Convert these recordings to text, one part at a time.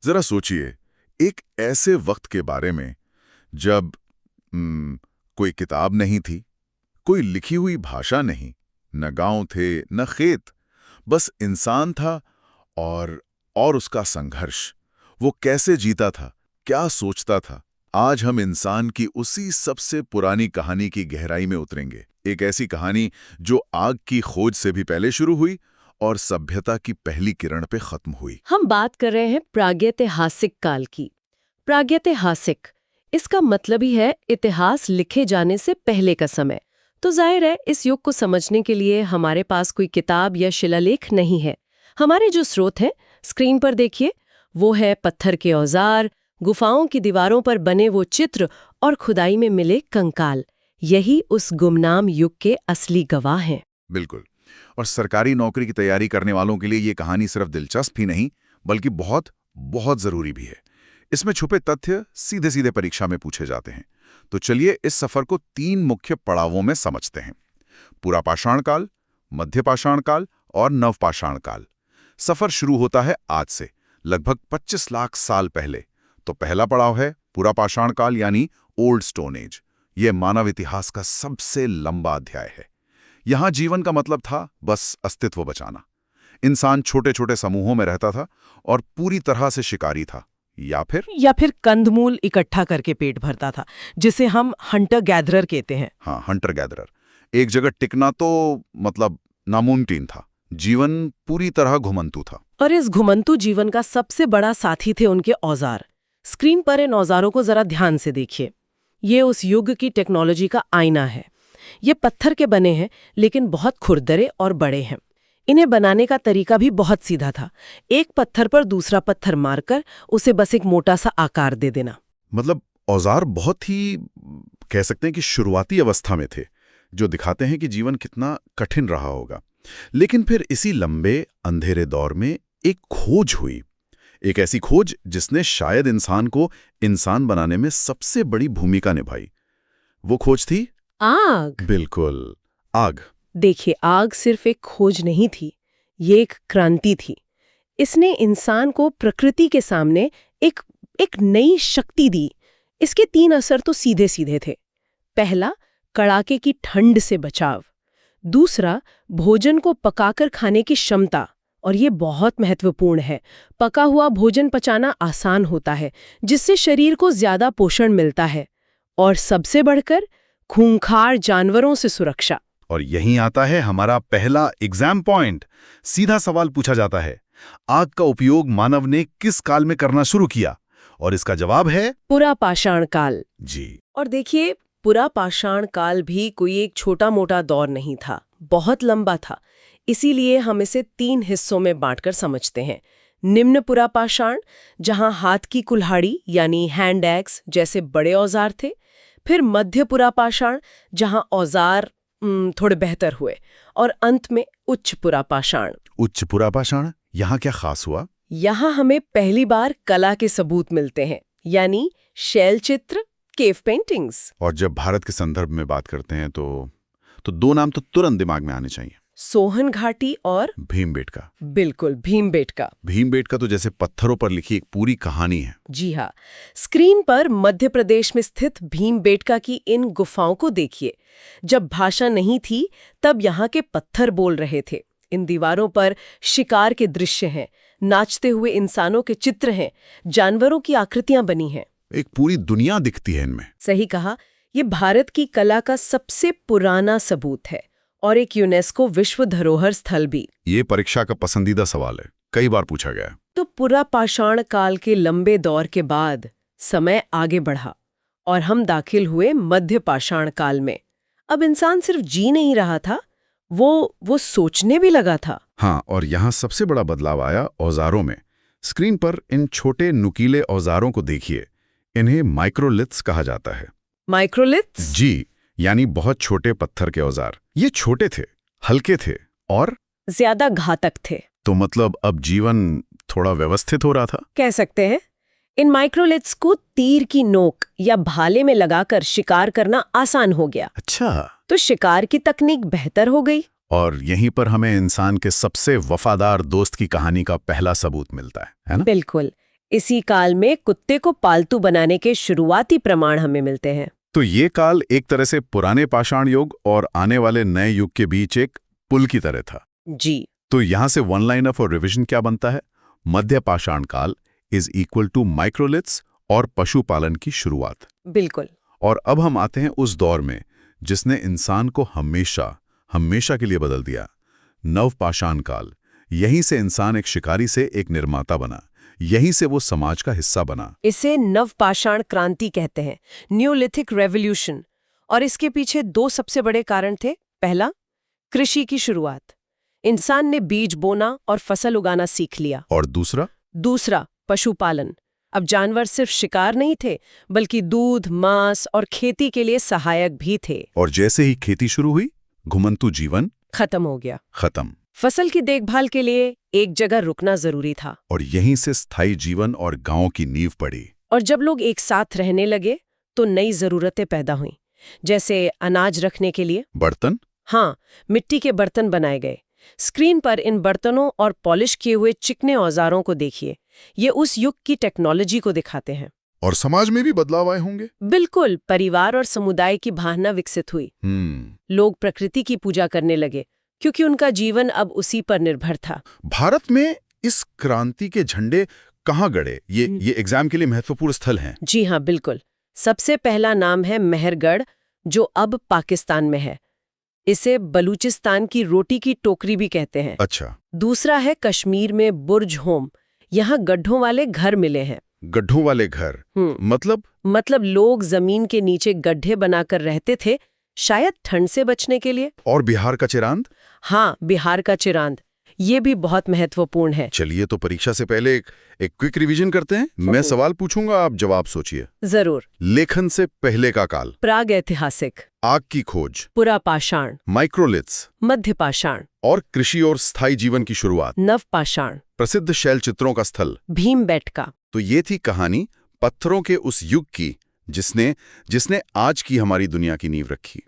जरा सोचिए, एक ऐसे वक्त के बारे में जब कोई किताब नहीं थी, कोई लिखी हुई भाषा नहीं, न गांव थे न खेत, बस इंसान था और उसका संघर्ष। वो कैसे जीता था, क्या सोचता था। आज हम इंसान की उसी सबसे पुरानी कहानी की गहराई में उतरेंगे। एक ऐसी कहानी जो आग की खोज से भी पहले शुरू हुई और सभ्यता की पहली किरण पे खत्म हुई। हम बात कर रहे हैं प्रागैतिहासिक काल की। प्रागैतिहासिक, इसका मतलब ही है इतिहास लिखे जाने से पहले का समय। तो जाहिर है इस युग को समझने के लिए हमारे पास कोई किताब या शिलालेख नहीं है। हमारे जो स्रोत हैं, स्क्रीन पर देखिए, वो है पत्थर के औजार, गुफाओं की दीवारों पर बने वो चित्र और खुदाई में मिले कंकाल। यही उस गुमनाम युग के असली गवाह हैं। बिल्कुल। और सरकारी नौकरी की तैयारी करने वालों के लिए ये कहानी सिर्फ दिलचस्प ही नहीं, बल्कि बहुत बहुत जरूरी भी है। इसमें छुपे तथ्य सीधे सीधे परीक्षा में पूछे जाते हैं। तो चलिए इस सफर को 3 मुख्य पड़ावों में समझते हैं: पुरापाषाण काल, मध्यपाषाण काल और नवपाषाण काल। सफर शुरू होता है आज से लगभग 25 लाख साल पहले। तो पहला पड़ाव है पुरापाषाण काल यानी ओल्ड स्टोन एज। यह मानव इतिहास का सबसे लंबा अध्याय है। यहां जीवन का मतलब था बस अस्तित्व बचाना। इंसान छोटे छोटे समूहों में रहता था और पूरी तरह से शिकारी था, या फिर कंदमूल इकट्ठा करके पेट भरता था, जिसे हम हंटर गैदरर कहते हैं। हाँ, हंटर गैदरर। एक जगह टिकना तो मतलब नामुमकिन था। जीवन पूरी तरह घुमंतू था। और इस घुमंतू जीवन का सबसे बड़ा साथी थे उनके औजार। स्क्रीन पर इन औजारों को जरा ध्यान से देखिए। ये उस युग की टेक्नोलॉजी का आईना है। ये पत्थर के बने हैं, लेकिन बहुत खुरदरे और बड़े हैं। इन्हें बनाने का तरीका भी बहुत सीधा था। एक पत्थर पर दूसरा पत्थर मारकर उसे बस एक मोटा सा आकार दे देना। मतलब औजार बहुत ही कह सकते हैं कि शुरुआती अवस्था में थे, जो दिखाते हैं कि जीवन कितना कठिन रहा होगा। लेकिन फिर इसी लंबे अंधेरे दौर में एक खोज हुई। एक ऐसी खोज जिसने शायद इंसान को इंसान बनाने में सबसे बड़ी भूमिका निभाई। वो खोज थी आग। बिल्कुल, आग। देखिए, आग सिर्फ एक खोज नहीं थी, ये एक क्रांति थी। इसने इंसान को प्रकृति के सामने एक नई शक्ति दी। इसके 3 असर तो सीधे सीधे थे। पहला, कड़ाके की ठंड से बचाव। दूसरा, भोजन को पकाकर खाने की क्षमता, और ये बहुत महत्वपूर्ण है। पका हुआ भोजन पचाना आसान होता है, जिससे शरीर को ज्यादा पोषण मिलता है। और सबसे बढ़कर खूंखार जानवरों से सुरक्षा। और यहीं आता है हमारा पहला एग्जाम पॉइंट। सीधा सवाल पूछा जाता है, आग का उपयोग मानव ने किस काल में करना शुरू किया? और इसका जवाब है पुरापाषाण काल। जी। और देखिए, पुरापाषाण काल भी कोई एक छोटा मोटा दौर नहीं था, बहुत लंबा था। इसीलिए हम इसे 3 हिस्सों में बांटकर समझते हैं। निम्न पुरापाषाण, जहां हाथ की कुल्हाड़ी यानी हैंड एक्स जैसे बड़े औजार थे। फिर मध्य पुरापाषाण, जहां औजार थोड़े बेहतर हुए। और अंत में उच्च पुरापाषाण। उच्च पुरापाषाण, यहाँ क्या खास हुआ? यहाँ हमें पहली बार कला के सबूत मिलते हैं, यानी शैल चित्र, केव पेंटिंग्स। और जब भारत के संदर्भ में बात करते हैं तो 2 नाम तो तुरंत दिमाग में आने चाहिए: सोहन घाटी और भीमबेटका। बिल्कुल, भीमबेटका। भीमबेटका तो जैसे पत्थरों पर लिखी एक पूरी कहानी है। जी हाँ, स्क्रीन पर मध्य प्रदेश में स्थित भीमबेटका की इन गुफाओं को देखिए। जब भाषा नहीं थी, तब यहाँ के पत्थर बोल रहे थे। इन दीवारों पर शिकार के दृश्य हैं, नाचते हुए इंसानों के चित्र हैं, जानवरों की आकृतियां बनी हैं। एक पूरी दुनिया दिखती है इनमें। सही कहा, ये भारत की कला का सबसे पुराना सबूत है और एक यूनेस्को विश्व धरोहर स्थल भी। ये परीक्षा का पसंदीदा सवाल है, कई बार पूछा गया है। तो पुरापाषाण काल के लंबे दौर के बाद समय आगे बढ़ा और हम दाखिल हुए मध्य पाषाण काल में। अब इंसान सिर्फ जी नहीं रहा था, वो सोचने भी लगा था। हाँ, और यहाँ सबसे बड़ा बदलाव आया औजारों में। स्क्रीन पर इन छोटे नुकीले औजारों को देखिए। इन्हें माइक्रोलिथ्स कहा जाता है। माइक्रोलिथ्स? जी, यानी बहुत छोटे पत्थर के औजार। ये छोटे थे, हल्के थे और ज्यादा घातक थे। तो मतलब अब जीवन थोड़ा व्यवस्थित हो रहा था, कह सकते हैं। इन माइक्रोलिथ्स को तीर की नोक या भाले में लगाकर शिकार करना आसान हो गया। अच्छा। तो शिकार की तकनीक बेहतर हो गई। और यहीं पर हमें इंसान के सबसे वफादार दोस्त की कहानी का पहला सबूत मिलता है ना? बिल्कुल। इसी काल में कुत्ते को पालतू बनाने के शुरुआती प्रमाण हमें मिलते हैं। तो ये काल एक तरह से पुराने पाषाण युग और आने वाले नए युग के बीच एक पुल की तरह था। जी। तो यहां से वन लाइनर फॉर रिविजन क्या बनता है? मध्य पाषाण काल इज इक्वल टू माइक्रोलिथ्स और पशुपालन की शुरुआत। बिल्कुल। और अब हम आते हैं उस दौर में जिसने इंसान को हमेशा हमेशा के लिए बदल दिया, नवपाषाण काल। यहीं से इंसान एक शिकारी से एक निर्माता बना, यहीं से वो समाज का हिस्सा बना। इसे नवपाषाण क्रांति कहते हैं, न्यूलिथिक रेवोल्यूशन। और इसके पीछे दो सबसे बड़े कारण थे। पहला, कृषि की शुरुआत। इंसान ने बीज बोना और फसल उगाना सीख लिया। और दूसरा, पशुपालन। अब जानवर सिर्फ शिकार नहीं थे, बल्कि दूध, मांस और खेती के लिए सहायक भी थे। और जैसे ही खेती शुरू हुई, घुमंतू जीवन खत्म हो गया। खत्म। फसल की देखभाल के लिए एक जगह रुकना जरूरी था। और यहीं से स्थायी जीवन और गांव की नींव पड़ी। और जब लोग एक साथ रहने लगे तो नई जरूरतें पैदा हुईं, जैसे अनाज रखने के लिए बर्तन। हाँ, मिट्टी के बर्तन बनाए गए। स्क्रीन पर इन बर्तनों और पॉलिश किए हुए चिकने औजारों को देखिए। ये उस युग की टेक्नोलॉजी को दिखाते हैं। और समाज में भी बदलाव आए होंगे। बिल्कुल, परिवार और समुदाय की भावना विकसित हुई। लोग प्रकृति की पूजा करने लगे, क्योंकि उनका जीवन अब उसी पर निर्भर था। भारत में इस क्रांति के झंडे कहाँ गड़े? ये एग्जाम के लिए महत्वपूर्ण स्थल हैं। जी हाँ, बिल्कुल। सबसे पहला नाम है मेहरगढ़, जो अब पाकिस्तान में है। इसे बलूचिस्तान की रोटी की टोकरी भी कहते हैं। अच्छा। दूसरा है कश्मीर में बुर्ज होम। यहाँ गड्ढों वाले घर मिले हैं। गड्ढों वाले घर मतलब लोग जमीन के नीचे गड्ढे बनाकर रहते थे, शायद ठंड से बचने के लिए। और बिहार का चिरांद? हाँ, बिहार का चिरांद। ये भी बहुत महत्वपूर्ण है। चलिए, तो परीक्षा से पहले एक क्विक रिवीजन करते हैं। मैं सवाल पूछूंगा, आप जवाब सोचिए। जरूर। लेखन से पहले का काल? प्राग ऐतिहासिक। आग की खोज? पुरापाषाण। माइक्रोलिथ्स? मध्यपाषाण। और कृषि और स्थायी जीवन की शुरुआत? नवपाषाण। प्रसिद्ध शैल चित्रों का स्थल? भीमबेटका। तो ये थी कहानी पत्थरों के उस युग की जिसने आज की हमारी दुनिया की नींव रखी।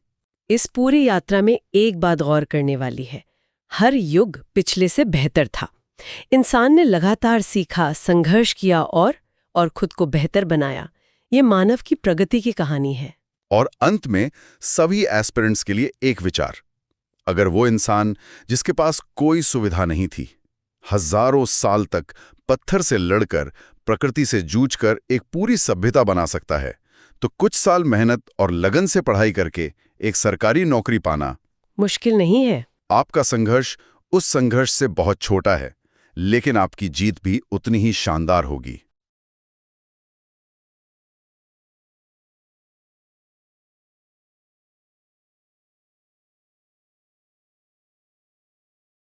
इस पूरी यात्रा में एक बात गौर करने वाली है, हर युग पिछले से बेहतर था। इंसान ने लगातार सीखा, संघर्ष किया और खुद को बेहतर बनाया। ये मानव की प्रगति की कहानी है। और अंत में सभी एस्पिरेंट्स के लिए एक विचार, अगर वो इंसान जिसके पास कोई सुविधा नहीं थी, हजारों साल तक पत्थर से लड़कर, प्रकृति से जूझकर एक पूरी सभ्यता बना सकता है, तो कुछ साल मेहनत और लगन से पढ़ाई करके एक सरकारी नौकरी पाना मुश्किल नहीं है। आपका संघर्ष उस संघर्ष से बहुत छोटा है, लेकिन आपकी जीत भी उतनी ही शानदार होगी।